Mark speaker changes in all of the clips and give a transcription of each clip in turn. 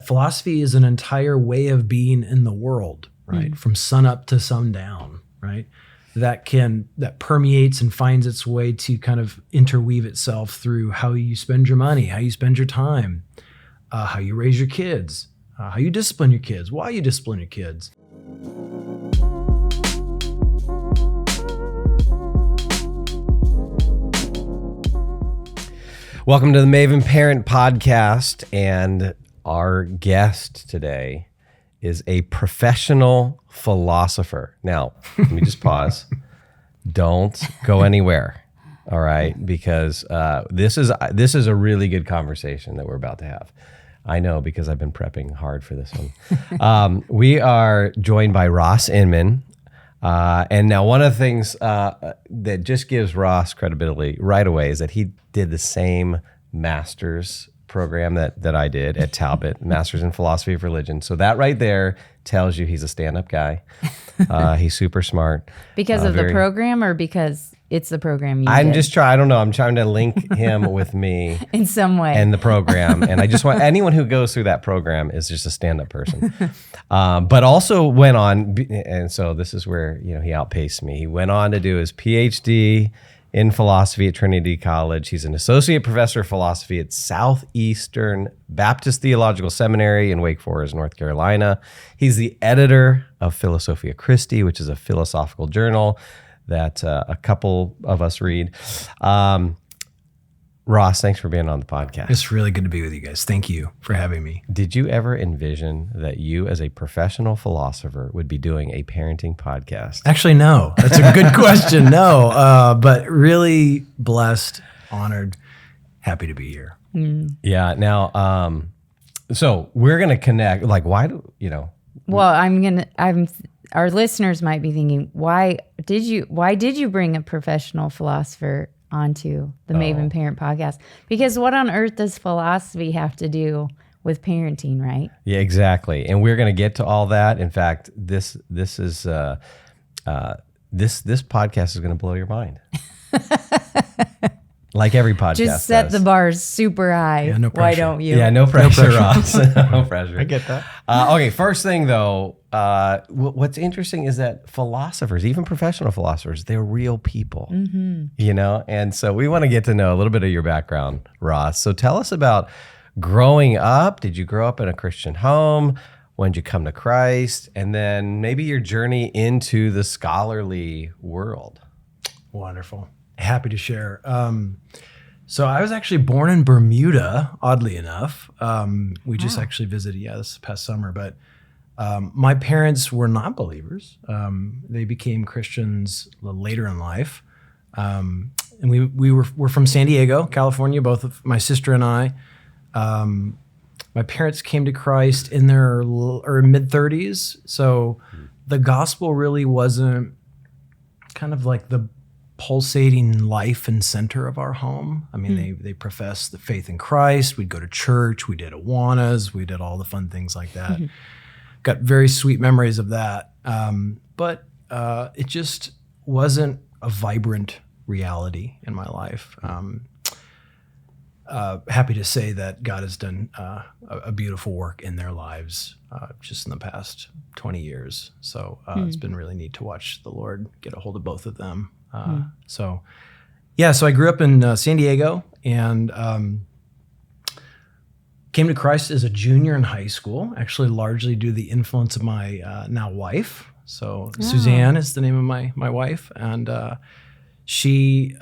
Speaker 1: philosophy is an entire way of being in the world, right? From sun up to sundown, right? That permeates and finds its way to kind of interweave itself through how you spend your money, how you spend your time, how you raise your kids, how you discipline your kids, why you discipline your kids.
Speaker 2: Welcome to the Maven Parent Podcast, and our guest today is a professional philosopher. Now, let me just pause. Don't go anywhere, all right? Because this is a really good conversation that we're about to have. I know because I've been prepping hard for this one. We are joined by Ross Inman. And now one of the things that just gives Ross credibility right away is that he did the same master's program that I did at Talbot, Master's in Philosophy of Religion. So that right there tells you he's a stand-up guy. He's super smart.
Speaker 3: Because of the program or because it's the program you did?
Speaker 2: I don't know. I'm trying to link him with me.
Speaker 3: In some way.
Speaker 2: And the program. And I just want anyone who goes through that program is just a stand-up person. But also went on, and so this is where, he outpaced me. He went on to do his PhD in philosophy at Trinity College. He's an associate professor of philosophy at Southeastern Baptist Theological Seminary in Wake Forest, North Carolina. He's the editor of Philosophia Christi, which is a philosophical journal that a couple of us read. Ross, thanks for being on the podcast.
Speaker 1: It's really good to be with you guys. Thank you for having me.
Speaker 2: Did you ever envision that you as a professional philosopher would be doing a parenting podcast?
Speaker 1: Actually, no. That's a good question. No, but really blessed, honored, happy to be here.
Speaker 2: Yeah. Now, so we're going to connect. Like, why do,
Speaker 3: Well, our listeners might be thinking, why did you bring a professional philosopher onto the Maven Parent Podcast? Because what on earth does philosophy have to do with parenting, right?
Speaker 2: Yeah, exactly. And we're going to get to all that. In fact, this is this podcast is going to blow your mind. Like every podcast
Speaker 3: Just set the bars super high.
Speaker 1: Yeah, no pressure.
Speaker 3: Why don't you?
Speaker 2: Yeah, no pressure, Ross. No pressure.
Speaker 1: I get that.
Speaker 2: Okay, first thing though, what's interesting is that philosophers, even professional philosophers, they're real people, and so we want to get to know a little bit of your background, Ross. So tell us about growing up. Did you grow up in a Christian home? When did you come to Christ? And then maybe your journey into the scholarly world.
Speaker 1: Wonderful. Happy to share. So I was actually born in Bermuda, oddly enough. We just actually visited, this past summer, but my parents were not believers. They became Christians a little later in life. And we're from San Diego, California, both of my sister and I. My parents came to Christ in their mid-30s. So the gospel really wasn't kind of like the pulsating life and center of our home. I mean, they professed the faith in Christ. We'd go to church. We did Awanas. We did all the fun things like that. Got very sweet memories of that. But it just wasn't a vibrant reality in my life. Happy to say that God has done a beautiful work in their lives just in the past 20 years. So it's been really neat to watch the Lord get a hold of both of them. So I grew up in San Diego and came to Christ as a junior in high school, actually largely due to the influence of my now wife. So Suzanne is the name of my wife. And we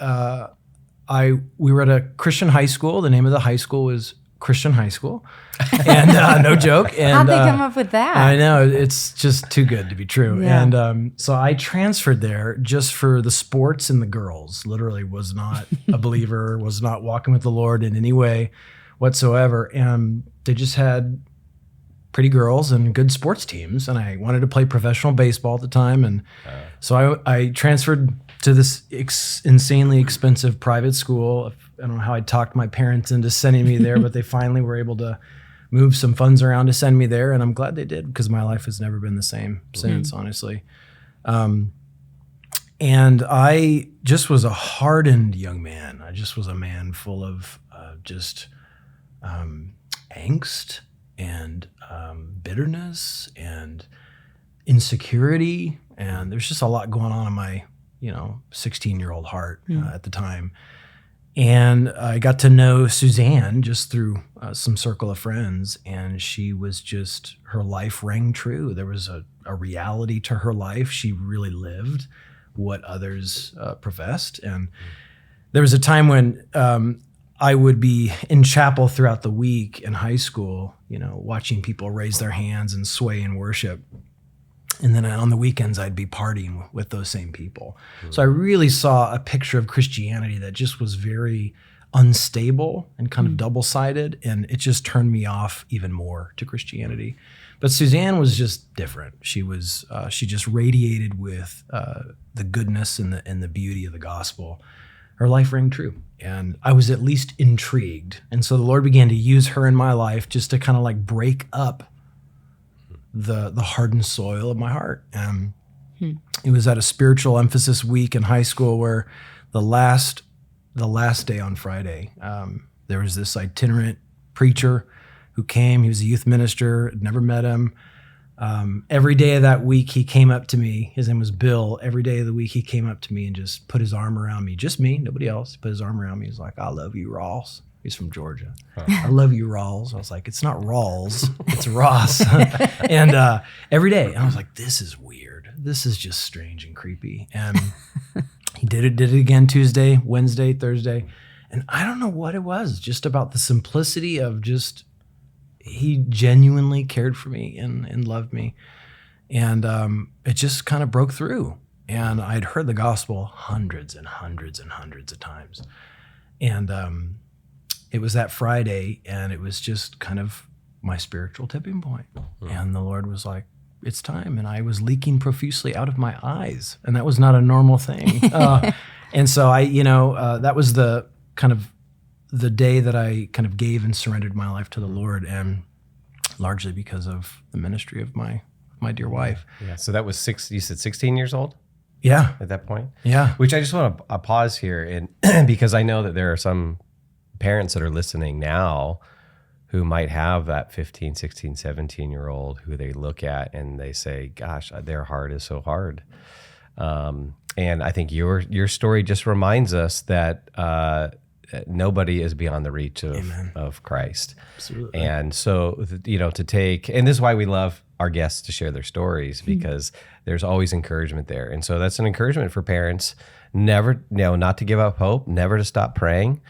Speaker 1: were at a Christian high school. The name of the high school was Christian High School. And no joke. And,
Speaker 3: how'd they come up with that?
Speaker 1: I know, it's just too good to be true.
Speaker 3: Yeah.
Speaker 1: And so I transferred there just for the sports and the girls. Literally was not a believer, was not walking with the Lord in any way whatsoever. And they just had pretty girls and good sports teams. And I wanted to play professional baseball at the time. And so I transferred to this insanely expensive private school. I don't know how I talked my parents into sending me there, but they finally were able to move some funds around to send me there. And I'm glad they did because my life has never been the same since, honestly. And I just was a hardened young man. I just was a man full of angst and bitterness and insecurity. And there's just a lot going on in my, 16-year-old heart at the time. And I got to know Suzanne just through some circle of friends, and she was just, her life rang true. There was a reality to her life. She really lived what others professed. And there was a time when I would be in chapel throughout the week in high school, watching people raise their hands and sway in worship. And then on the weekends, I'd be partying with those same people. So I really saw a picture of Christianity that just was very unstable and kind of double-sided, and it just turned me off even more to Christianity. But Suzanne was just different. She was she just radiated with the goodness and the beauty of the gospel. Her life rang true, and I was at least intrigued. And so the Lord began to use her in my life just to kind of like break up the hardened soil of my heart. And it was at a spiritual emphasis week in high school where the last day on Friday, there was this itinerant preacher who came. He was a youth minister. I'd never met him. Every day of that week, he came up to me. His name was Bill. Every day of the week, he came up to me and just put his arm around me. Just me, nobody else. He put his arm around me. He's like, "I love you, Ross." He's from Georgia. "I love you, Rawls." I was like, "It's not Rawls, it's Ross." And every day, and I was like, "This is weird. This is just strange and creepy." And he did it again Tuesday, Wednesday, Thursday. And I don't know what it was, just about the simplicity of just, he genuinely cared for me and loved me. And it just kind of broke through. And I'd heard the gospel hundreds and hundreds and hundreds of times. And it was that Friday, and it was just kind of my spiritual tipping point. And the Lord was like, "It's time." And I was leaking profusely out of my eyes, and that was not a normal thing. And so that was the kind of the day that I kind of gave and surrendered my life to the Lord, and largely because of the ministry of my dear wife.
Speaker 2: Yeah. So that was you said 16 years old
Speaker 1: Yeah.
Speaker 2: at that point?
Speaker 1: Yeah.
Speaker 2: Which I just want to pause here, and because I know that there are some parents that are listening now who might have that 15, 16, 17-year-old who they look at and they say, "Gosh, their heart is so hard." And I think your story just reminds us that nobody is beyond the reach of Christ.
Speaker 1: Absolutely.
Speaker 2: And so, to take, and this is why we love our guests to share their stories, because there's always encouragement there. And so that's an encouragement for parents, never, not to give up hope, never to stop praying.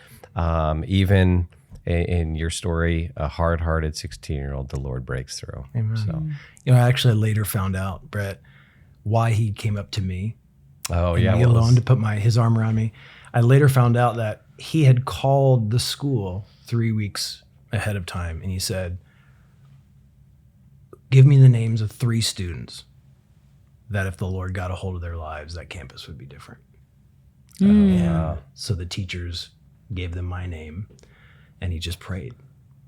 Speaker 2: Even in your story, a hard-hearted 16-year-old, the Lord breaks through.
Speaker 1: Amen.
Speaker 2: So,
Speaker 1: I actually later found out, Brett, why he came up to me.
Speaker 2: Oh,
Speaker 1: and
Speaker 2: yeah.
Speaker 1: me alone to put his arm around me. I later found out that he had called the school 3 weeks ahead of time, and he said, "Give me the names of 3 students that if the Lord got a hold of their lives, that campus would be different." And so the teachers gave them my name, and he just prayed.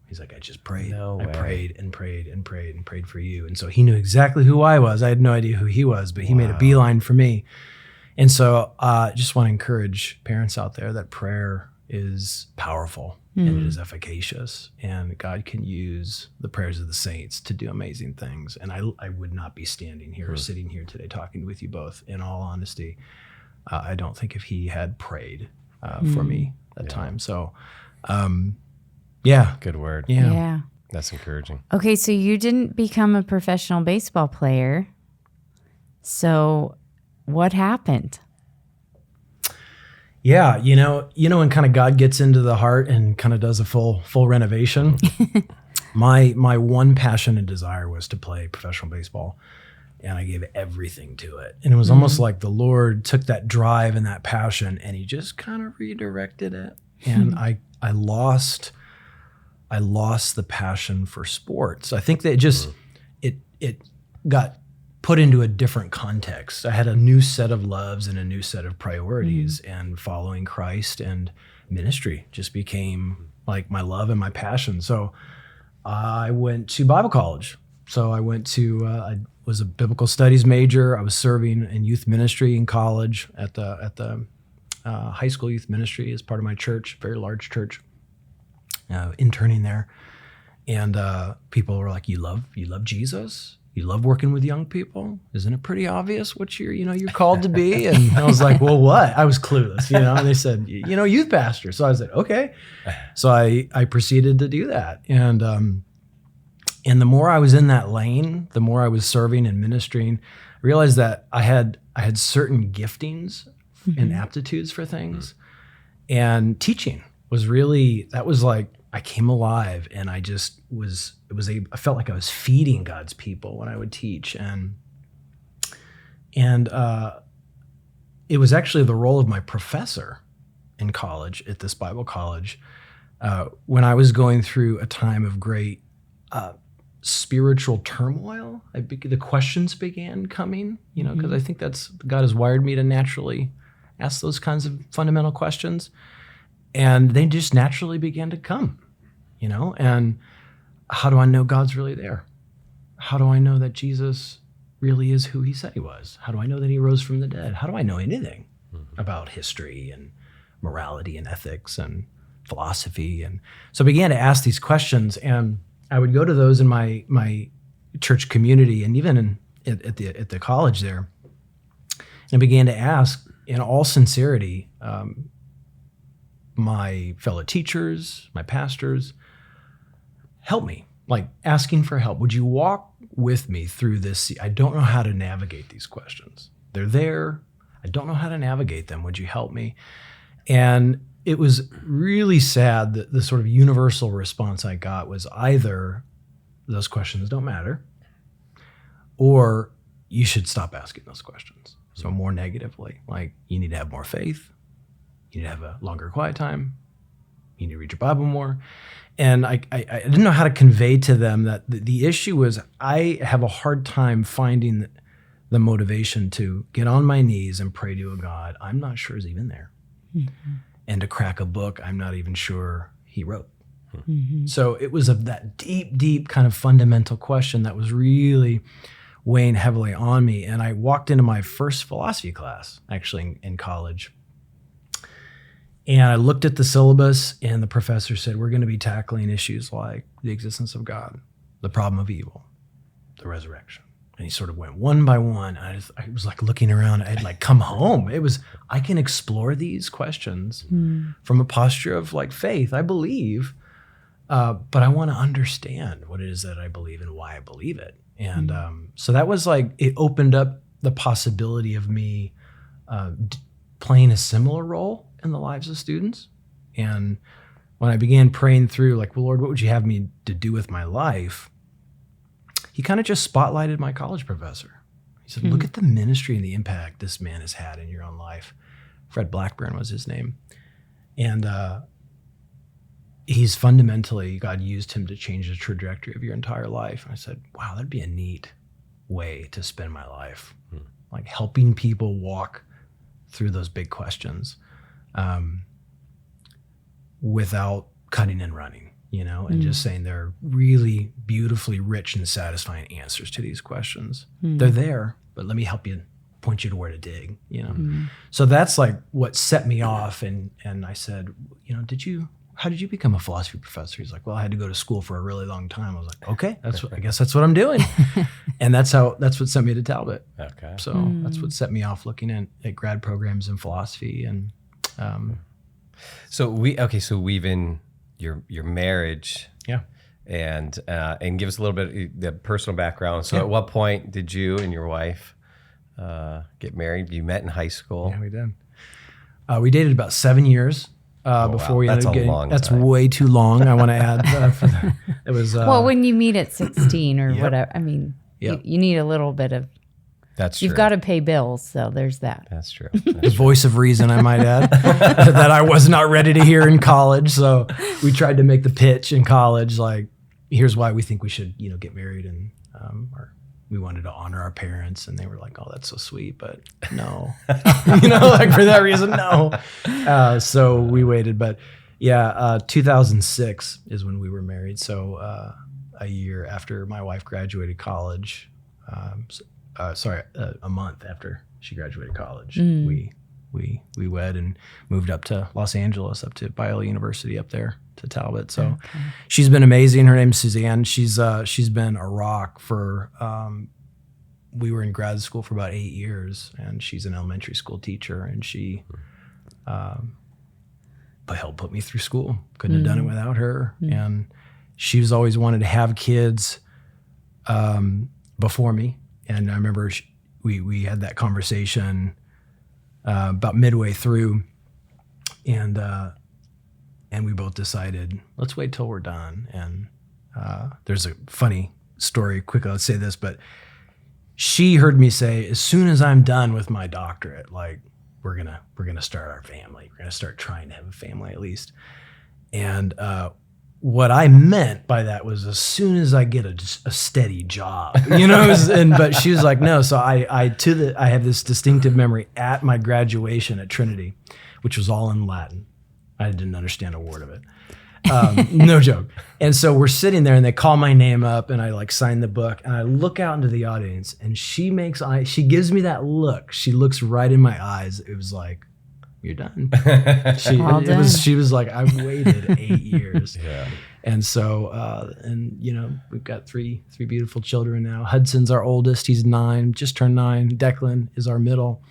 Speaker 1: He's like, "I just prayed.
Speaker 2: No
Speaker 1: I
Speaker 2: way.
Speaker 1: prayed and prayed and prayed and prayed for you." And so he knew exactly who I was. I had no idea who he was, but he made a beeline for me. And so I just want to encourage parents out there that prayer is powerful and it is efficacious, and God can use the prayers of the saints to do amazing things. And I would not be standing here or sitting here today talking with you both, in all honesty. I don't think if he had prayed for me at time. So, yeah.
Speaker 2: Good word.
Speaker 3: Yeah.
Speaker 2: That's encouraging.
Speaker 3: Okay, so you didn't become a professional baseball player. So what happened?
Speaker 1: Yeah, when kind of God gets into the heart and kind of does a full renovation. My one passion and desire was to play professional baseball, and I gave everything to it. And it was almost like the Lord took that drive and that passion, and he just kind of redirected it. And I lost the passion for sports. I think that it got put into a different context. I had a new set of loves and a new set of priorities, and following Christ and ministry just became like my love and my passion. So I went to Bible college. So I went to, I was a biblical studies major. I was serving in youth ministry in college at the high school youth ministry as part of my church, very large church, interning there. And people were like, you love Jesus? You love working with young people? Isn't it pretty obvious what you're called to be? And I was like, well, what? I was clueless, and they said, youth pastor. So I said, okay. So I proceeded to do that. And the more I was in that lane, the more I was serving and ministering, I realized that I had certain giftings and aptitudes for things. And teaching was like, I came alive, and I just I felt like I was feeding God's people when I would teach. And it was actually the role of my professor in college, at this Bible college, when I was going through a time of great spiritual turmoil. The questions began coming, because I think God has wired me to naturally ask those kinds of fundamental questions. And they just naturally began to come, and how do I know God's really there? How do I know that Jesus really is who he said he was? How do I know that he rose from the dead? How do I know anything about history and morality and ethics and philosophy? And so I began to ask these questions, and I would go to those in my church community and even at the college there, and I began to ask in all sincerity, my fellow teachers, my pastors, help me, like asking for help. Would you walk with me through this? I don't know how to navigate these questions. They're there. I don't know how to navigate them. Would you help me? And it was really sad that the sort of universal response I got was either those questions don't matter, or you should stop asking those questions. So more negatively, like you need to have more faith. You need to have a longer quiet time. You need to read your Bible more. And I didn't know how to convey to them that the issue was I have a hard time finding the motivation to get on my knees and pray to a God I'm not sure is even there. And to crack a book I'm not even sure he wrote. So it was of that deep, deep kind of fundamental question that was really weighing heavily on me. And I walked into my first philosophy class, actually in college. And I looked at the syllabus, and the professor said, we're going to be tackling issues like the existence of God, the problem of evil, the resurrection. And he sort of went one by one. I was like looking around. I had like come home. I can explore these questions from a posture of like faith. I believe, but I want to understand what it is that I believe and why I believe it. And so that was like, it opened up the possibility of me playing a similar role in the lives of students. And when I began praying through, like, well, Lord, what would you have me to do with my life? He kind of just spotlighted my college professor. He said, look at the ministry and the impact this man has had in your own life. Fred Blackburn was his name. And he's fundamentally, God used him to change the trajectory of your entire life. And I said, wow, that'd be a neat way to spend my life. Like helping people walk through those big questions. Without cutting and running, and just saying they're really beautifully rich and satisfying answers to these questions. They're there, but let me help you, point you to where to dig, So that's like what set me off. And I said, how did you become a philosophy professor? He's like, well, I had to go to school for a really long time. I was like, okay, I guess that's what I'm doing. And that's what sent me to Talbot.
Speaker 2: Okay.
Speaker 1: So that's what set me off looking at grad programs in philosophy. And
Speaker 2: so weave in your marriage, and give us a little bit of the personal background. So at what point did you and your wife get married? You met in high school.
Speaker 1: Yeah, we did. We dated about 7 years before we ended up getting. That's way too long. I want to add. It was.
Speaker 3: Well, when you meet at 16 or whatever, I mean, you need a little bit of.
Speaker 2: That's true.
Speaker 3: You've got to pay bills, so there's that.
Speaker 2: That's true.
Speaker 1: The voice of reason, I might add, that I was not ready to hear in college. So we tried to make the pitch in college, like, here's why we think we should, get married, and or we wanted to honor our parents, and they were like, oh, that's so sweet, but no, like for that reason, no. So we waited, but 2006 is when we were married. So a year after my wife graduated college. A month after she graduated college, we we wed and moved up to Los Angeles, up to Biola University up there to Talbot. So she's been amazing. Her name's Suzanne. She's been a rock for, we were in grad school for about 8 years, and she's an elementary school teacher, and she helped put me through school. Couldn't have done it without her. And she's always wanted to have kids before me. And I remember we had that conversation about midway through, and we both decided, let's wait till we're done. And there's a funny story. Quickly, let's say this, but she heard me say, as soon as I'm done with my doctorate, like we're gonna start our family. We're gonna start trying to have a family at least. And what I meant by that was as soon as I get a steady job, but she was like, no. So I have this distinctive memory at my graduation at Trinity, which was all in Latin. I didn't understand a word of it. No joke. And so we're sitting there and they call my name up and I like sign the book and I look out into the audience and she gives me that look. She looks right in my eyes. It was like, you're done. She was like, I've waited 8 years. Yeah. And so, we've got three beautiful children now. Hudson's our oldest. He's 9, just turned 9. Declan is our middle.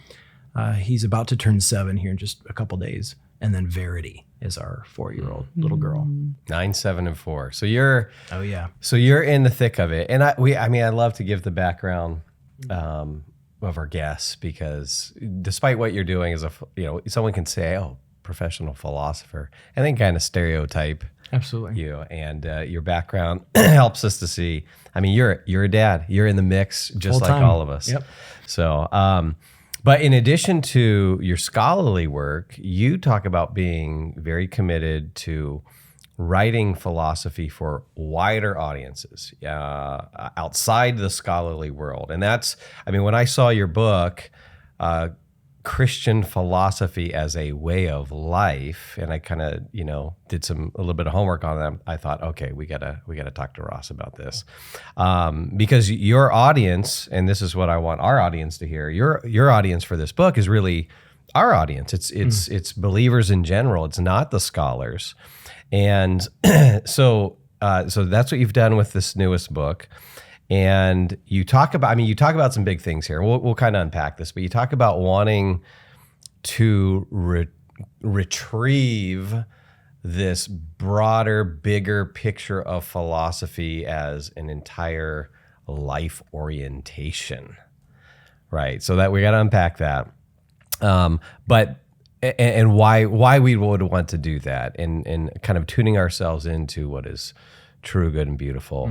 Speaker 1: He's about to turn 7 here in just a couple days. And then Verity is our 4-year-old little girl.
Speaker 2: 9, 7, and 4. So you're in the thick of it. And I love to give the background of our guests, because despite what you're doing as someone can say, oh, professional philosopher, and then kind of stereotype
Speaker 1: absolutely
Speaker 2: you, and your background helps us to see. I mean, you're a dad. You're in the mix just like all of us.
Speaker 1: Yep.
Speaker 2: So, but in addition to your scholarly work, you talk about being very committed to writing philosophy for wider audiences outside the scholarly world. And that's, when I saw your book, Christian Philosophy as a Way of Life, and I kind of, did a little bit of homework on them, I thought, okay, we gotta talk to Ross about this. Because your audience, and this is what I want our audience to hear, your audience for this book is really our audience. It's believers in general. It's not the scholars. And so that's what you've done with this newest book. And you talk about some big things here. We'll kind of unpack this, but you talk about wanting to retrieve this broader, bigger picture of philosophy as an entire life orientation, right? So that we got to unpack that. And why we would want to do that, and kind of tuning ourselves into what is true, good, and beautiful,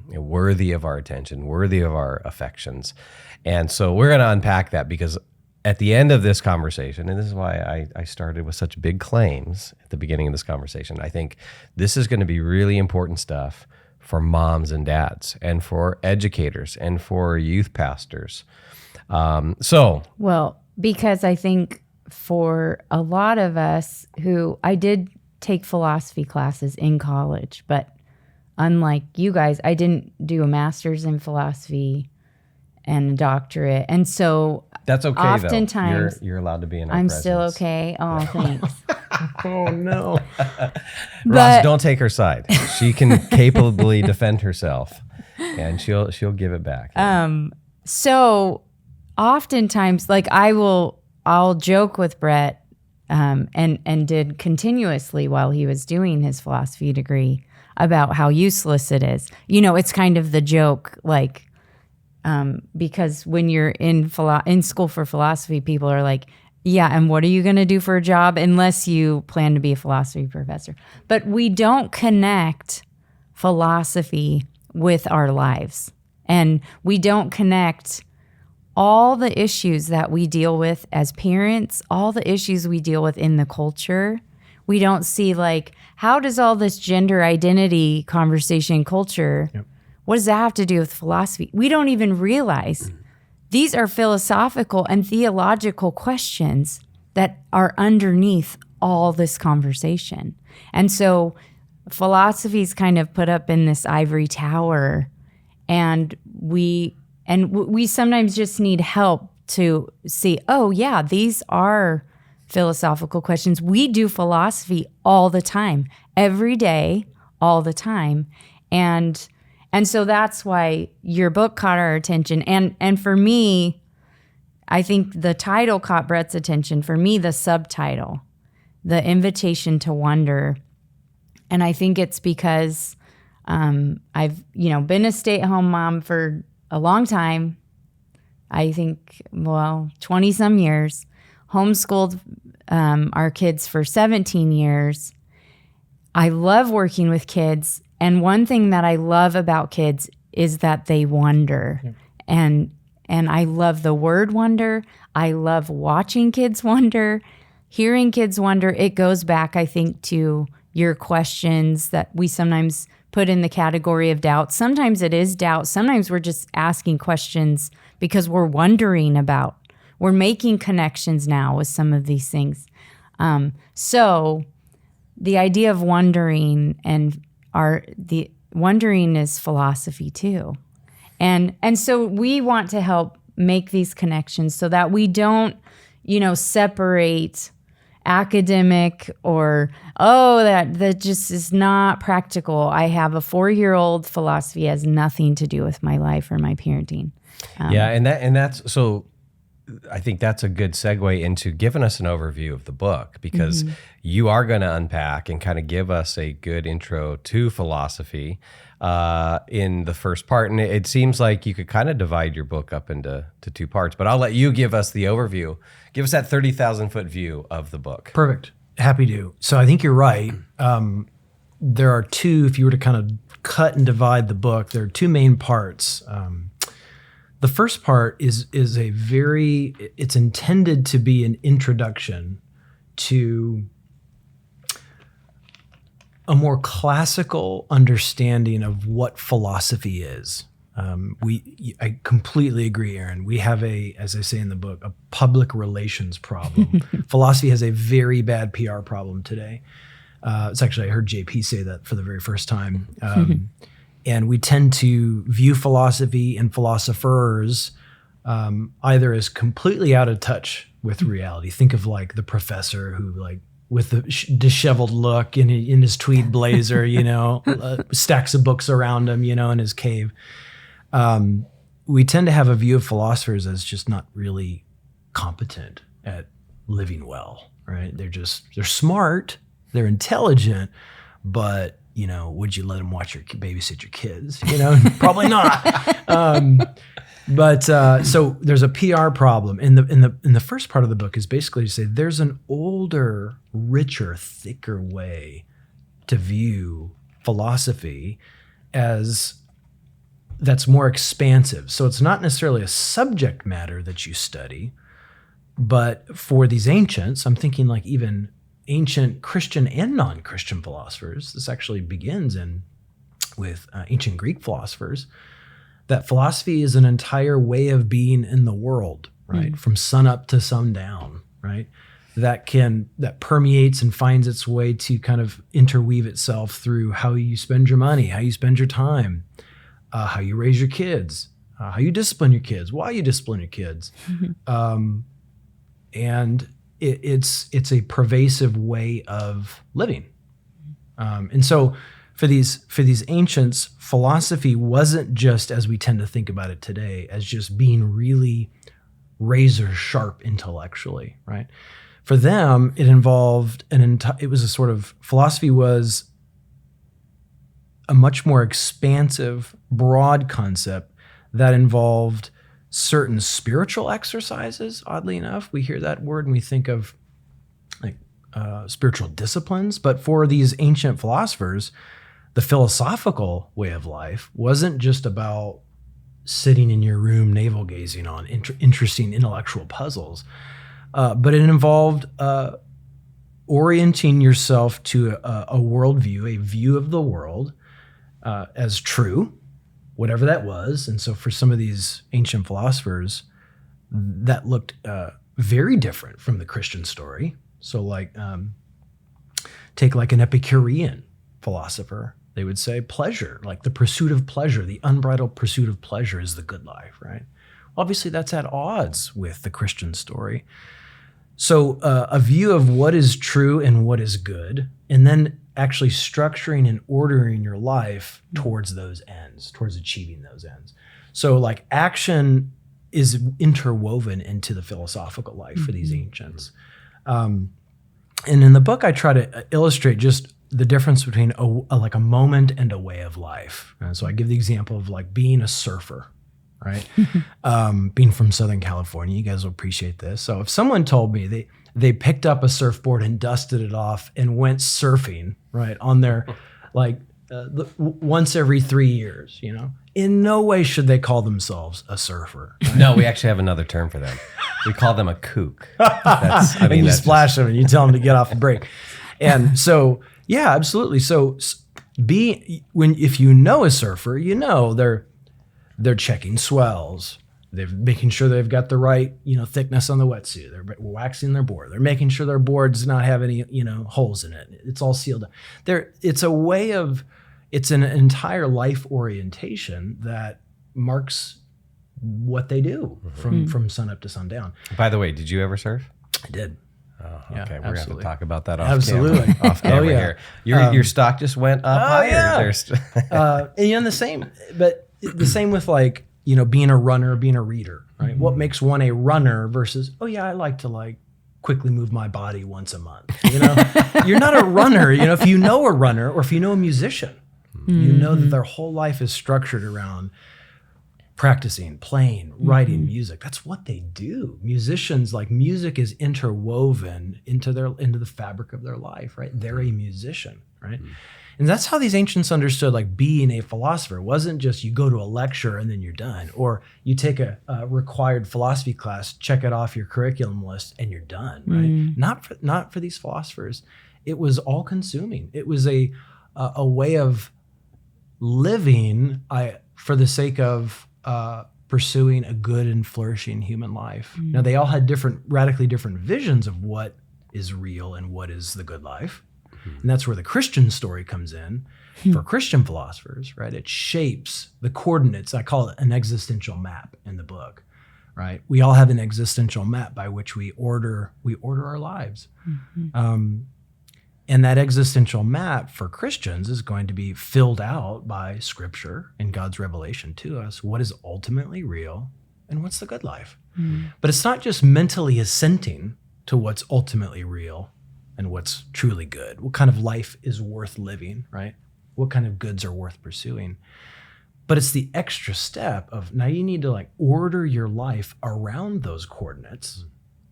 Speaker 2: worthy of our attention, worthy of our affections. And so we're going to unpack that, because at the end of this conversation, and this is why I started with such big claims at the beginning of this conversation, I think this is going to be really important stuff for moms and dads, and for educators, and for youth pastors.
Speaker 3: Because I think for a lot of us who, I did take philosophy classes in college, but unlike you guys, I didn't do a master's in philosophy and a doctorate. And so
Speaker 2: that's okay,
Speaker 3: oftentimes,
Speaker 2: though. You're allowed to be in our
Speaker 3: I'm
Speaker 2: presence.
Speaker 3: Still okay. Oh, thanks.
Speaker 1: Oh, no.
Speaker 2: Ross, don't take her side. She can capably defend herself, and she'll give it back.
Speaker 3: So oftentimes, like I'll joke with Brett, and did continuously while he was doing his philosophy degree, about how useless it is. It's kind of the joke, like, because when you're in school for philosophy, people are like, yeah, and what are you going to do for a job unless you plan to be a philosophy professor? But we don't connect philosophy with our lives, and we don't connect all the issues that we deal with as parents, all the issues we deal with in the culture. We don't see, like, how does all this gender identity conversation culture, what does that have to do with philosophy? We don't even realize these are philosophical and theological questions that are underneath all this conversation. And so philosophy's kind of put up in this ivory tower, and we sometimes just need help to see, oh yeah, these are philosophical questions. We do philosophy all the time, every day, all the time. And so that's why your book caught our attention. And for me, I think the title caught Brett's attention. For me, the subtitle, The Invitation to Wonder. And I think it's because I've, been a stay-at-home mom for a long time. I think, 20 some years, homeschooled our kids for 17 years. I love working with kids. And one thing that I love about kids is that they wonder. Yeah. And I love the word wonder. I love watching kids wonder, hearing kids wonder. It goes back, I think, to your questions that we sometimes put in the category of doubt. Sometimes it is doubt. Sometimes we're just asking questions because we're wondering about. We're making connections now with some of these things. So the idea of wondering the wondering is philosophy too. And so we want to help make these connections so that we don't, separate academic or, that just is not practical. I have a 4-year-old. Philosophy has nothing to do with my life or my parenting.
Speaker 2: And that's so. I think that's a good segue into giving us an overview of the book, because you are going to unpack and kind of give us a good intro to philosophy in the first part. And it seems like you could kind of divide your book up into 2 parts, but I'll let you give us the overview. Give us that 30,000 foot view of the book.
Speaker 1: Perfect. Happy to. So I think you're right. There are 2, if you were to kind of cut and divide the book, there are 2 main parts. The first part is it's intended to be an introduction to a more classical understanding of what philosophy is. I completely agree, Erin. We have as I say in the book, a public relations problem. Philosophy has a very bad PR problem today. It's actually, I heard JP say that for the very first time. And we tend to view philosophy and philosophers either as completely out of touch with reality. Think of like the professor who, like, with the disheveled look in his tweed blazer, stacks of books around him, in his cave. We tend to have a view of philosophers as just not really competent at living well, right? They're smart, they're intelligent, but would you let them babysit your kids? Probably not. But so there's a PR problem. In the first part of the book is basically to say there's an older, richer, thicker way to view philosophy that's more expansive. So it's not necessarily a subject matter that you study, but for these ancients, I'm thinking like even ancient Christian and non-Christian philosophers, this actually begins with ancient Greek philosophers, that philosophy is an entire way of being in the world, right? From sun up to sundown, right? That permeates and finds its way to kind of interweave itself through how you spend your money, how you spend your time, how you raise your kids, how you discipline your kids, why you discipline your kids. And it's a pervasive way of living. And so for these ancients, philosophy wasn't just, as we tend to think about it today, as just being really razor sharp intellectually, right? For them, it involved philosophy was a much more expansive, broad concept that involved certain spiritual exercises. Oddly enough, we hear that word and we think of like spiritual disciplines. But for these ancient philosophers, the philosophical way of life wasn't just about sitting in your room navel gazing on interesting intellectual puzzles, but it involved orienting yourself to a worldview, a view of the world as true, whatever that was. And so for some of these ancient philosophers, that looked very different from the Christian story. So like, take like an Epicurean philosopher, they would say pleasure, like the pursuit of pleasure, the unbridled pursuit of pleasure is the good life, right? obviously that's at odds with the Christian story. So a view of what is true and what is good, and then actually structuring and ordering your life towards those ends, towards achieving those ends. So like action is interwoven into the philosophical life for these ancients. And in the book, I try to illustrate just the difference between a moment and a way of life. And so I give the example of like being a surfer, right? Being from Southern California, you guys will appreciate this. So if someone told me they picked up a surfboard and dusted it off and went surfing, right, on their like once every 3 years, you know, in no way should they call themselves a surfer. Right?
Speaker 2: No, we actually have another term for them. We call them a kook.
Speaker 1: And you splash them and you tell them to get off the break. And so, yeah, absolutely. So if you know a surfer, you know they're checking swells. They're making sure they've got the right, thickness on the wetsuit. They're waxing their board. They're making sure their boards not have any, holes in it. It's all sealed up. It's an entire life orientation that marks what they do from sun up to sundown.
Speaker 2: By the way, did you ever surf?
Speaker 1: I did.
Speaker 2: Oh, okay.
Speaker 1: Yeah,
Speaker 2: We're going to have to
Speaker 1: absolutely.
Speaker 2: talk about that off
Speaker 1: Absolutely.
Speaker 2: camera. Off camera here. Your stock just went up higher.
Speaker 1: Yeah. And the same with like, being a runner, being a reader, right? Mm-hmm. What makes one a runner versus, I like to quickly move my body once a month. You're not a runner. If you know a runner or if you know a musician, you know that their whole life is structured around practicing, playing, writing music. That's what they do. Musicians, music is interwoven into the fabric of their life, right? They're a musician, right? And that's how these ancients understood being a philosopher. It wasn't just you go to a lecture and then you're done, or you take a required philosophy class, check it off your curriculum list, and you're done, right? Not for these philosophers. It was all consuming. It was a way of living for the sake of pursuing a good and flourishing human life. Now, they all had radically different visions of what is real and what is the good life. And that's where the Christian story comes in for Christian philosophers, right? It shapes the coordinates. I call it an existential map in the book, right? We all have an existential map by which we order our lives. And that existential map for Christians is going to be filled out by Scripture and God's revelation to us. What is ultimately real and what's the good life? But it's not just mentally assenting to what's ultimately real and what's truly good. What kind of life is worth living, right? What kind of goods are worth pursuing? But it's the extra step of now you need to order your life around those coordinates.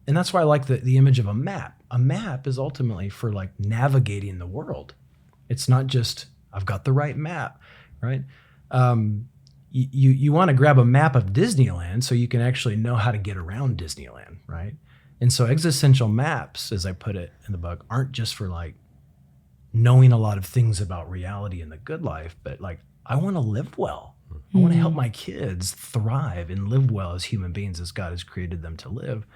Speaker 1: And that's why I like the image of a map. A map is ultimately for navigating the world. It's not just, I've got the right map, right? You want to grab a map of Disneyland so you can actually know how to get around Disneyland, right? And so existential maps, as I put it in the book, aren't just for knowing a lot of things about reality and the good life, but I want to live well. I want to help my kids thrive and live well as human beings as God has created them to live.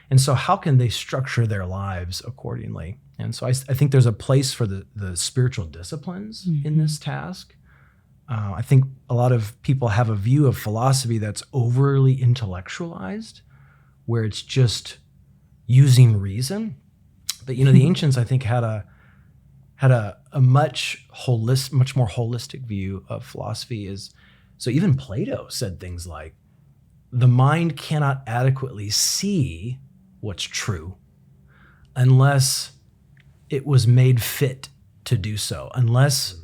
Speaker 1: And so how can they structure their lives accordingly? And so I think there's a place for the spiritual disciplines in this task. I think a lot of people have a view of philosophy that's overly intellectualized, where it's just using reason. But the ancients, I think, had a much more holistic view of philosophy. So even Plato said things like, the mind cannot adequately see what's true unless it was made fit to do so, unless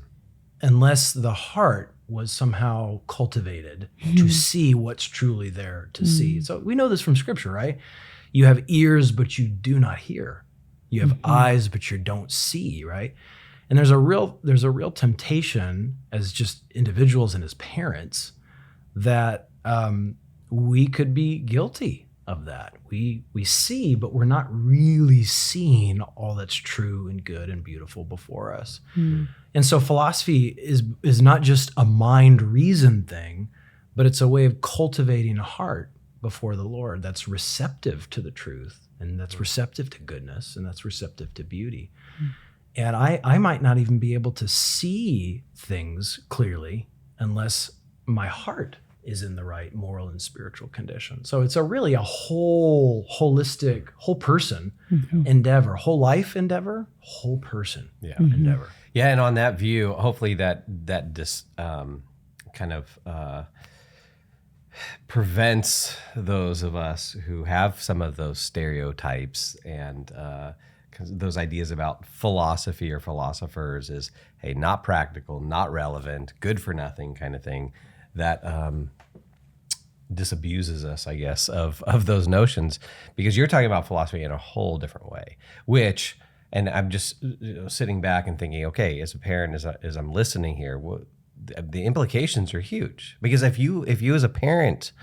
Speaker 1: the heart was somehow cultivated to see what's truly there to see. So we know this from Scripture, right? You have ears, but you do not hear. You have eyes, but you don't see, right? And there's a real temptation as just individuals and as parents that we could be guilty of that. We see, but we're not really seeing all that's true and good and beautiful before us. And so philosophy is not just a mind reason thing, but it's a way of cultivating a heart before the Lord that's receptive to the truth, and that's receptive to goodness, and that's receptive to beauty. And I might not even be able to see things clearly unless my heart is in the right moral and spiritual condition. So it's really a whole, holistic, whole person endeavor, whole life endeavor, whole person endeavor.
Speaker 2: Yeah, and on that view, hopefully that kind of prevents those of us who have some of those stereotypes and those ideas about philosophy or philosophers is, hey, not practical, not relevant, good for nothing kind of thing, that disabuses us, I guess, of those notions, because you're talking about philosophy in a whole different way, which, and I'm just sitting back and thinking, okay, as a parent, as I'm listening here, the implications are huge, because if you as a parent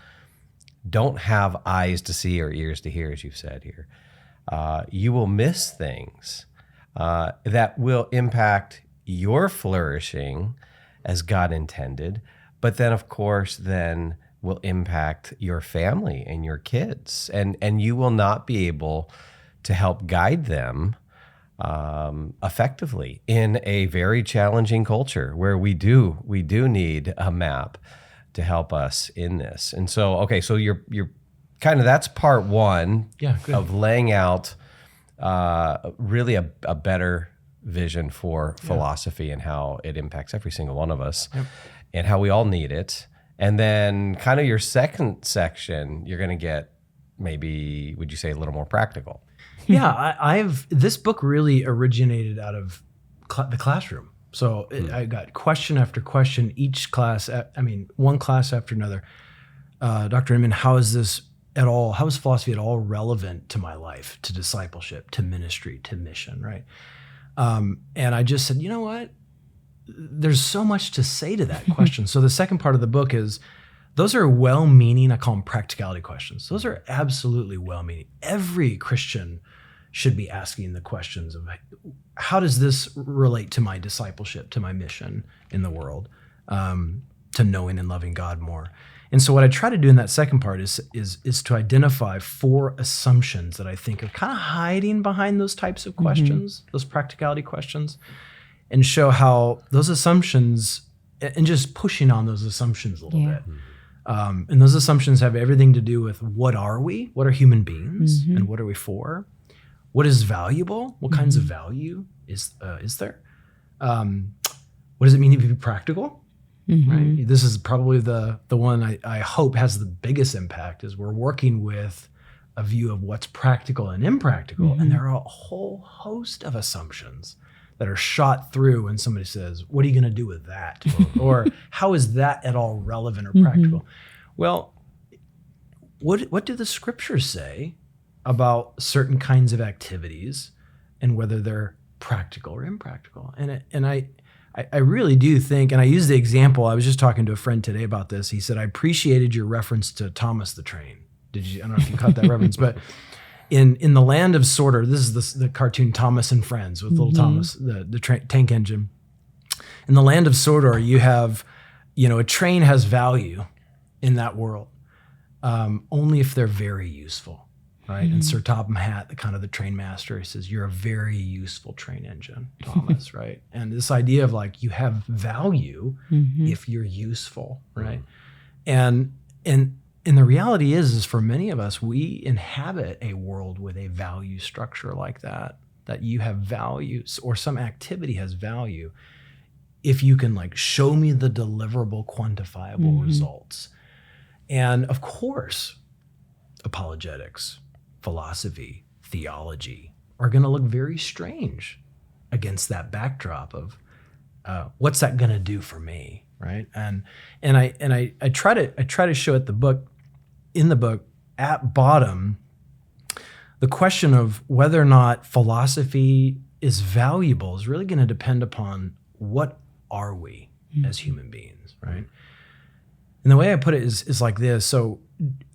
Speaker 2: don't have eyes to see or ears to hear, as you've said here, you will miss things that will impact your flourishing as God intended, but then of course will impact your family and your kids, and you will not be able to help guide them effectively in a very challenging culture where we do need a map to help us in this. And so, okay, so you're kind of, that's part one of laying out really a better vision for philosophy and how it impacts every single one of us and how we all need it. And then kind of your second section, you're going to get maybe, would you say, a little more practical?
Speaker 1: Yeah, this book really originated out of the classroom. So I got question after question, each class, one class after another. Dr. Inman, how is philosophy at all relevant to my life, to discipleship, to ministry, to mission, right? And I just said, you know what? There's so much to say to that question. So the second part of the book is, those are well-meaning, I call them practicality questions. Those are absolutely well-meaning. Every Christian should be asking the questions of, how does this relate to my discipleship, to my mission in the world, to knowing and loving God more? And so what I try to do in that second part is to identify 4 assumptions that I think are kind of hiding behind those types of questions, those practicality questions, and show how those assumptions, and just pushing on those assumptions a little bit. And those assumptions have everything to do with, what are we? What are human beings? And what are we for? What is valuable? What kinds of value is there? What does it mean to be practical? Right? This is probably the one I hope has the biggest impact, is we're working with a view of what's practical and impractical. And there are a whole host of assumptions that are shot through when somebody says, what are you going to do with that? Or how is that at all relevant or practical? Well, what do the scriptures say about certain kinds of activities and whether they're practical or impractical? And I really do think, and I use the example, I was just talking to a friend today about this. He said, I appreciated your reference to Thomas the Train. I don't know if you caught that reference, but in the land of Sordor, this is the cartoon Thomas and Friends with little Thomas, the tank engine. In the land of Sordor, you have, a train has value in that world, only if they're very useful, right? And Sir Topham Hatt, the train master, he says, you're a very useful train engine, Thomas, right? And this idea of you have value if you're useful, right? And the reality is for many of us, we inhabit a world with a value structure like that you have value, or some activity has value if you can show me the deliverable, quantifiable results. And of course, apologetics, philosophy, theology are going to look very strange against that backdrop of what's that going to do for me, right? And I try to show in the book at bottom the question of whether or not philosophy is valuable is really going to depend upon, what are we as human beings, right? And the way I put it is like this. So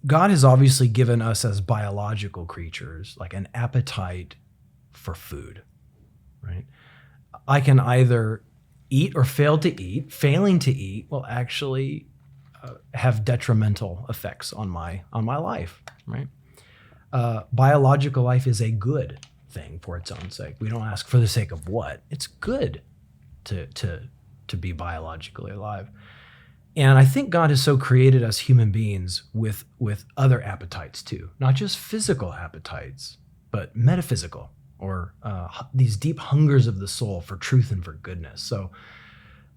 Speaker 1: God has obviously given us as biological creatures an appetite for food, right? I can either eat or fail to eat. Failing to eat will actually have detrimental effects on my life, right? Biological life is a good thing for its own sake. We don't ask for the sake of what. It's good to be biologically alive. And I think God has so created us human beings with other appetites too, not just physical appetites, but metaphysical, or these deep hungers of the soul for truth and for goodness. So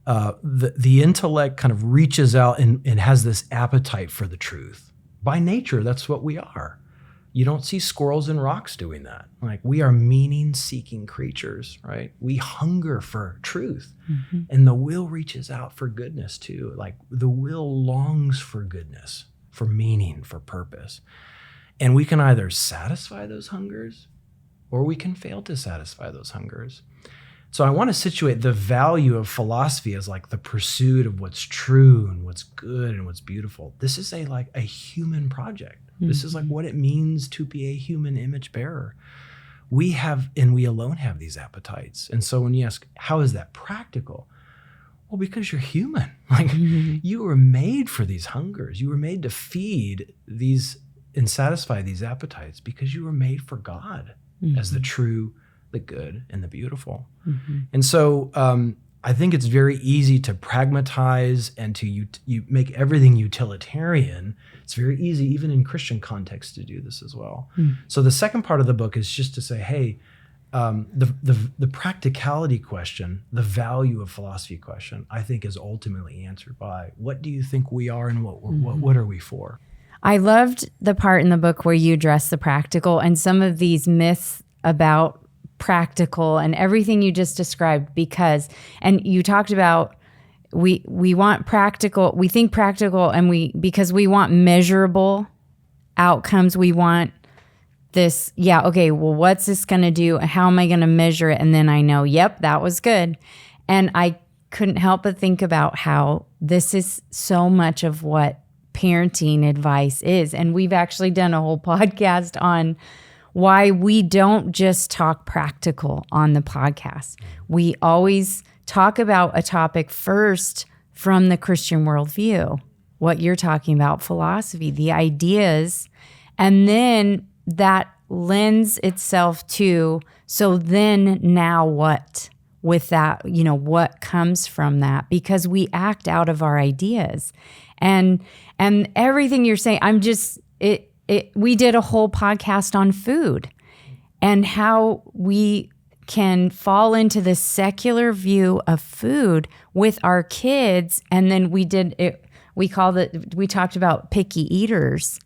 Speaker 1: the intellect kind of reaches out and has this appetite for the truth. By nature, that's what we are. You don't see squirrels and rocks doing that. Like, we are meaning-seeking creatures, right? We hunger for truth. Mm-hmm. And the will reaches out for goodness too. Like, the will longs for goodness, for meaning, for purpose. And we can either satisfy those hungers, or we can fail to satisfy those hungers. So I want to situate the value of philosophy as like the pursuit of what's true and what's good and what's beautiful. This is a human project. Mm-hmm. This is like what it means to be a human image bearer. We have, and we alone have, these appetites. And so when you ask, how is that practical? Well, because you're human. Like, mm-hmm. you were made for these hungers. You were made to feed these and satisfy these appetites because you were made for God, mm-hmm. as the true, the good, and the beautiful. Mm-hmm. And so I think it's very easy to pragmatize and to you make everything utilitarian. It's very easy, even in Christian context, to do this as well. Mm. So the second part of the book is just to say, hey, the practicality question, the value of philosophy question, I think is ultimately answered by what do you think we are and what are we for?
Speaker 3: I loved the part in the book where you address the practical and some of these myths about practical and everything you just described, and you talked about we want practical, we think practical, and because we want measurable outcomes, we want this, what's this going to do? How am I going to measure it? And then I know, yep, that was good. And I couldn't help but think about how this is so much of what parenting advice is. And we've actually done a whole podcast on why we don't just talk practical on the podcast. We always talk about a topic first from the Christian worldview, what you're talking about, philosophy, the ideas, and then that lends itself to, so then now what with that, what comes from that? Because we act out of our ideas. And everything you're saying, we did a whole podcast on food and how we can fall into the secular view of food with our kids. And then we talked about picky eaters,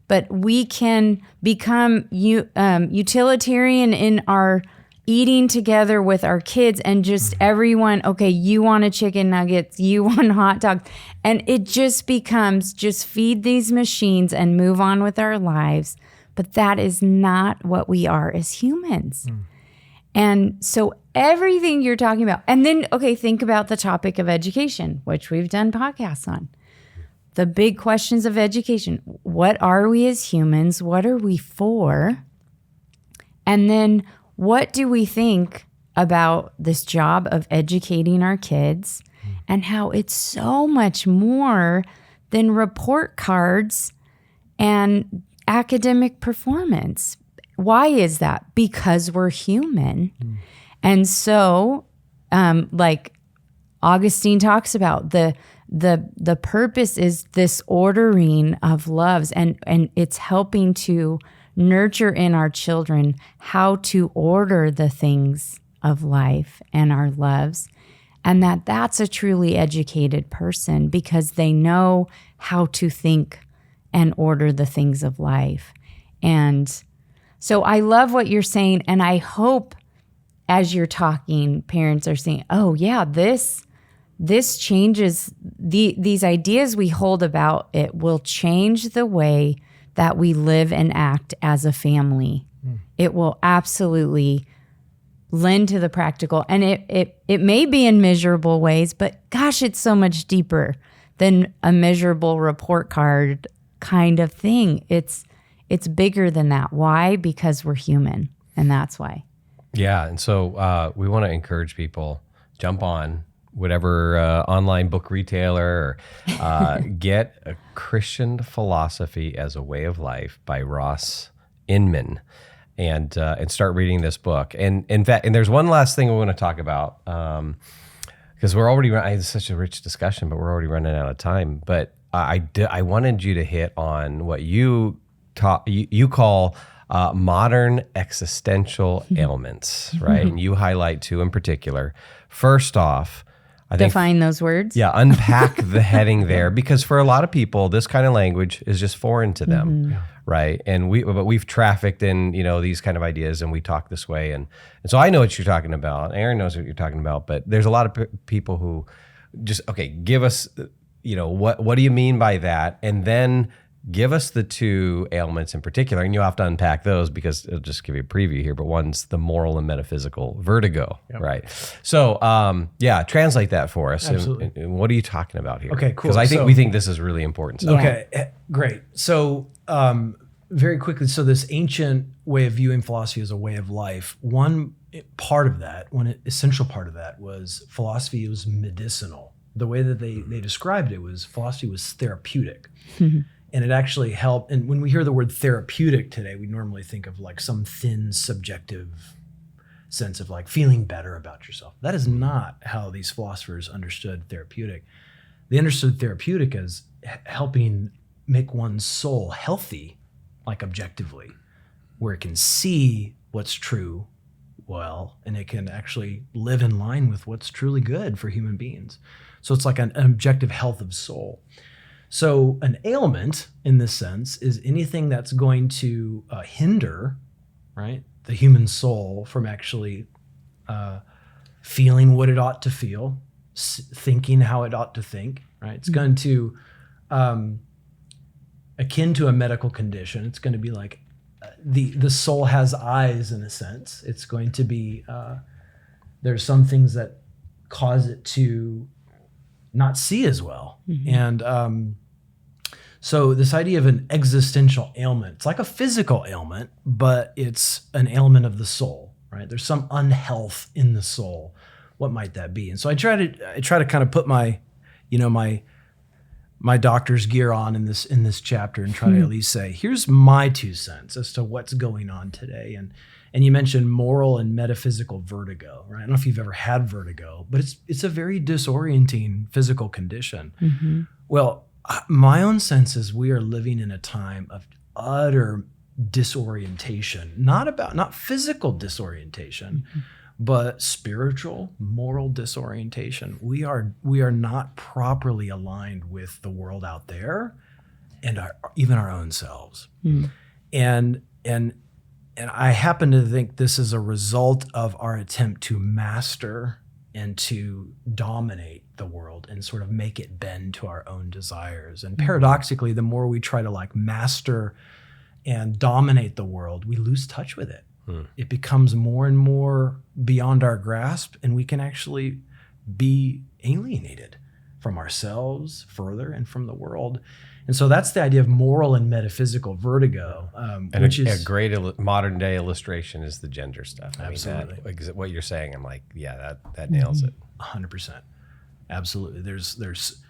Speaker 3: but we can become utilitarian in our eating together with our kids and just everyone, okay, you want a chicken nuggets, you want hot dogs. And it just becomes just feed these machines and move on with our lives. But that is not what we are as humans. Mm. And so everything you're talking about, and then, okay, think about the topic of education, which we've done podcasts on. The big questions of education. What are we as humans? What are we for? And then what do we think about this job of educating our kids and how it's so much more than report cards and academic performance? Why is that? Because we're human. Mm. And so, like Augustine talks about, the purpose is this ordering of loves, and it's helping to nurture in our children how to order the things of life and our loves, and that's a truly educated person because they know how to think and order the things of life. And so I love what you're saying, and I hope as you're talking, parents are saying, oh yeah, this changes these ideas we hold about it will change the way that we live and act as a family. Mm. It will absolutely lend to the practical. And it may be in measurable ways, but gosh, it's so much deeper than a measurable report card kind of thing. It's bigger than that. Why? Because we're human, and that's why.
Speaker 2: Yeah, and so we want to encourage people, jump on whatever online book retailer, or get A Christian Philosophy as a Way of Life by Ross Inman, and start reading this book. And in fact, and there's one last thing we want to talk about, because we're already, it's such a rich discussion, but we're already running out of time. But I wanted you to hit on what you call modern existential ailments, right? And you highlight two in particular. First off, I think
Speaker 3: Define those words.
Speaker 2: yeah, unpack the heading there, because for a lot of people, this kind of language is just foreign to them, right? And we've trafficked in, these kind of ideas, and we talk this way, and so I know what you're talking about. Erin knows what you're talking about, but there's a lot of people who just give us, what do you mean by that, and then give us the two ailments in particular, and you'll have to unpack those because it'll just give you a preview here. But one's the moral and metaphysical vertigo, right? So, translate that for us.
Speaker 1: Absolutely.
Speaker 2: And what are you talking about here?
Speaker 1: Okay, cool.
Speaker 2: Because we think this is really important. So.
Speaker 1: Okay, great. So, very quickly, so this ancient way of viewing philosophy as a way of life, one essential part of that was philosophy was medicinal. The way that they described it was philosophy was therapeutic. And it actually helped. And when we hear the word therapeutic today, we normally think of like some thin, subjective sense of like feeling better about yourself. That is not how these philosophers understood therapeutic. They understood therapeutic as helping make one's soul healthy, like objectively, where it can see what's true well, and it can actually live in line with what's truly good for human beings. So it's like an objective health of soul. So an ailment, in this sense, is anything that's going to hinder, right, the human soul from actually feeling what it ought to feel, thinking how it ought to think, right? It's going to, akin to a medical condition, it's going to be like the soul has eyes, in a sense. It's going to be, there's some things that cause it to not see as well. And so this idea of an existential ailment, it's like a physical ailment, but it's an ailment of the soul, right? There's some unhealth in the soul. What might that be? And so I try to kind of put my doctor's gear on in this chapter and try to at least say, here's my 2 cents as to what's going on today. And you mentioned moral and metaphysical vertigo, right? I don't know if you've ever had vertigo, but it's a very disorienting physical condition. Well, my own sense is we are living in a time of utter disorientation, not physical disorientation, but spiritual, moral disorientation. We are not properly aligned with the world out there, and even our own selves. And I happen to think this is a result of our attempt to master and to dominate the world and sort of make it bend to our own desires. And paradoxically, the more we try to like master and dominate the world, we lose touch with it. It becomes more and more beyond our grasp, and we can actually be alienated from ourselves further and from the world. And so that's the idea of moral and metaphysical vertigo, which is
Speaker 2: a great modern day illustration is the gender stuff.
Speaker 1: Absolutely.
Speaker 2: I mean, what you're saying, I'm like, yeah, that nails it.
Speaker 1: 100%. Absolutely. There's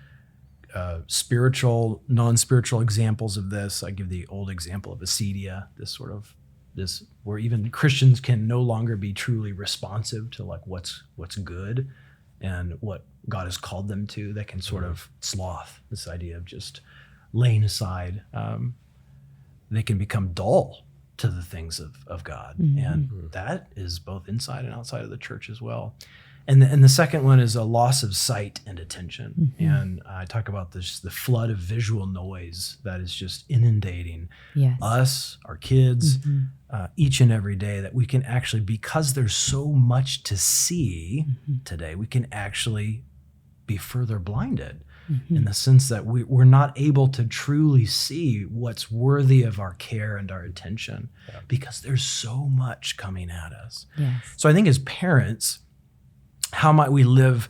Speaker 1: spiritual, non-spiritual examples of this. I give the old example of acedia, this where even Christians can no longer be truly responsive to like what's good and what God has called them to. They can sort of sloth, this idea of just laying aside. They can become dull to the things of God. And that is both inside and outside of the church as well. And the second one is a loss of sight and attention. And I talk about the flood of visual noise that is just inundating us, our kids, each and every day, that we can actually, because there's so much to see today, we can actually be further blinded in the sense that we're not able to truly see what's worthy of our care and our attention because there's so much coming at us. So I think as parents, how might we live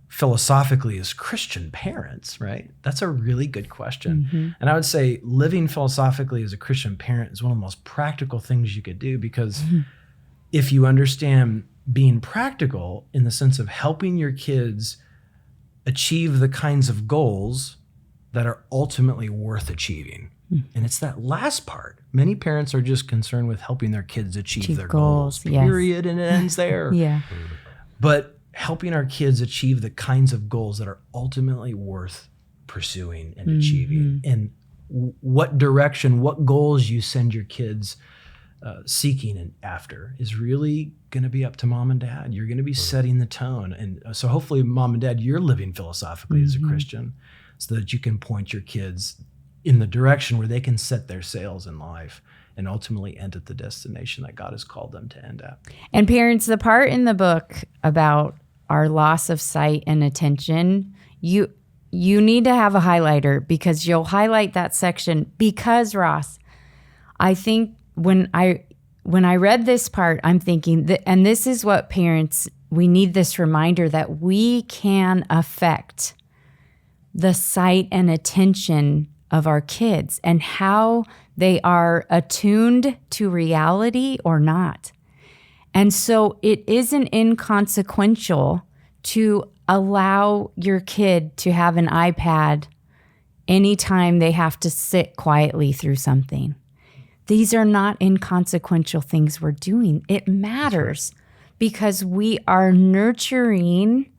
Speaker 1: philosophically as Christian parents, right? That's a really good question. And I would say living philosophically as a Christian parent is one of the most practical things you could do, because if you understand being practical in the sense of helping your kids achieve the kinds of goals that are ultimately worth achieving. And it's that last part. Many parents are just concerned with helping their kids achieve their goals, period, and it ends there. But helping our kids achieve the kinds of goals that are ultimately worth pursuing and achieving, and what direction, what goals you send your kids seeking and after is really going to be up to mom and dad. You're going to be setting the tone. And so hopefully mom and dad, you're living philosophically as a Christian so that you can point your kids in the direction where they can set their sails in life and ultimately end at the destination that God has called them to end at.
Speaker 3: And parents, the part in the book about our loss of sight and attention, you need to have a highlighter because you'll highlight that section because, Ross, I think when I read this part, I'm thinking that, and this is what parents, we need this reminder that we can affect the sight and attention of our kids and how they are attuned to reality or not. And so it isn't inconsequential to allow your kid to have an iPad anytime they have to sit quietly through something. These are not inconsequential things we're doing. It matters because we are nurturing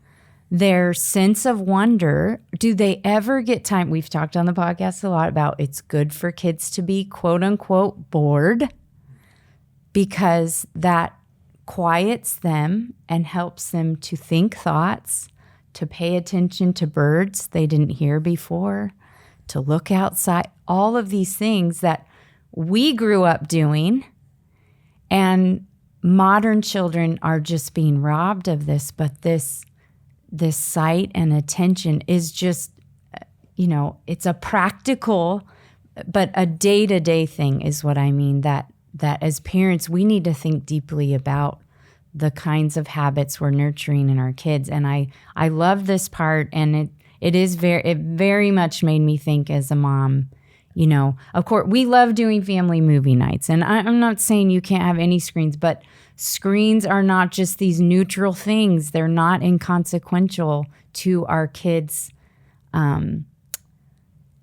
Speaker 3: their sense of wonder. Do they ever get time? We've talked on the podcast a lot about it's good for kids to be quote unquote bored because that quiets them and helps them to think thoughts, to pay attention to birds they didn't hear before, to look outside, all of these things that we grew up doing, and modern children are just being robbed of this. But this sight and attention is just, it's a practical, but a day-to-day thing is what I mean, that as parents, we need to think deeply about the kinds of habits we're nurturing in our kids. And I love this part, and it very much made me think as a mom. Of course, we love doing family movie nights. And I'm not saying you can't have any screens, but screens are not just these neutral things. They're not inconsequential to our kids'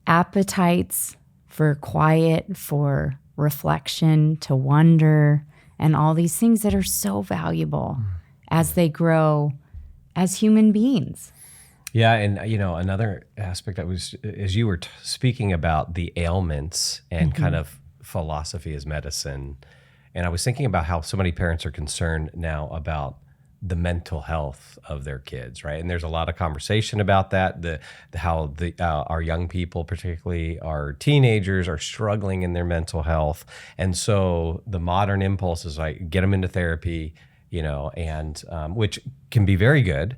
Speaker 3: appetites for quiet, for reflection, to wonder, and all these things that are so valuable as they grow as human beings.
Speaker 2: Yeah, and another aspect that was, as you were speaking about the ailments and kind of philosophy as medicine, and I was thinking about how so many parents are concerned now about the mental health of their kids, right? And there's a lot of conversation about that, how our young people, particularly our teenagers, are struggling in their mental health, and so the modern impulse is like get them into therapy, and which can be very good,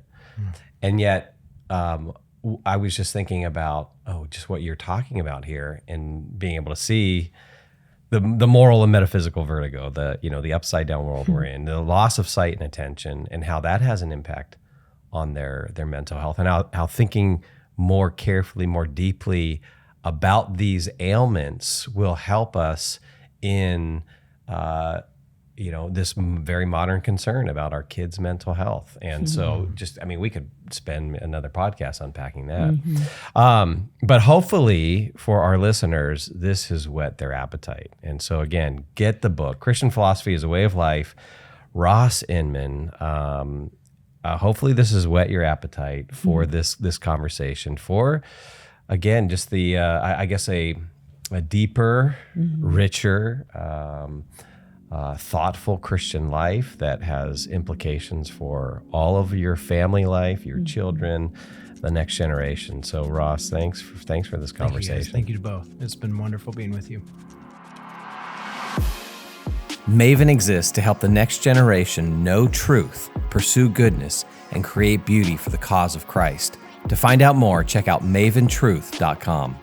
Speaker 2: and yet. I was just thinking about, just what you're talking about here and being able to see the moral and metaphysical vertigo, the upside down world we're in, the loss of sight and attention, and how that has an impact on their mental health, and how thinking more carefully, more deeply about these ailments will help us in this very modern concern about our kids' mental health. And so we could spend another podcast unpacking that. But hopefully for our listeners, this has whet their appetite. And so again, get the book, Christian Philosophy is a Way of Life, Ross Inman. Hopefully this has whet your appetite for this conversation, for, again, just the, a deeper, richer, thoughtful Christian life that has implications for all of your family life, your children, the next generation. So Ross, thanks for this conversation.
Speaker 1: Thank you to both. It's been wonderful being with you.
Speaker 4: Maven exists to help the next generation know truth, pursue goodness, and create beauty for the cause of Christ. To find out more, check out maventruth.com.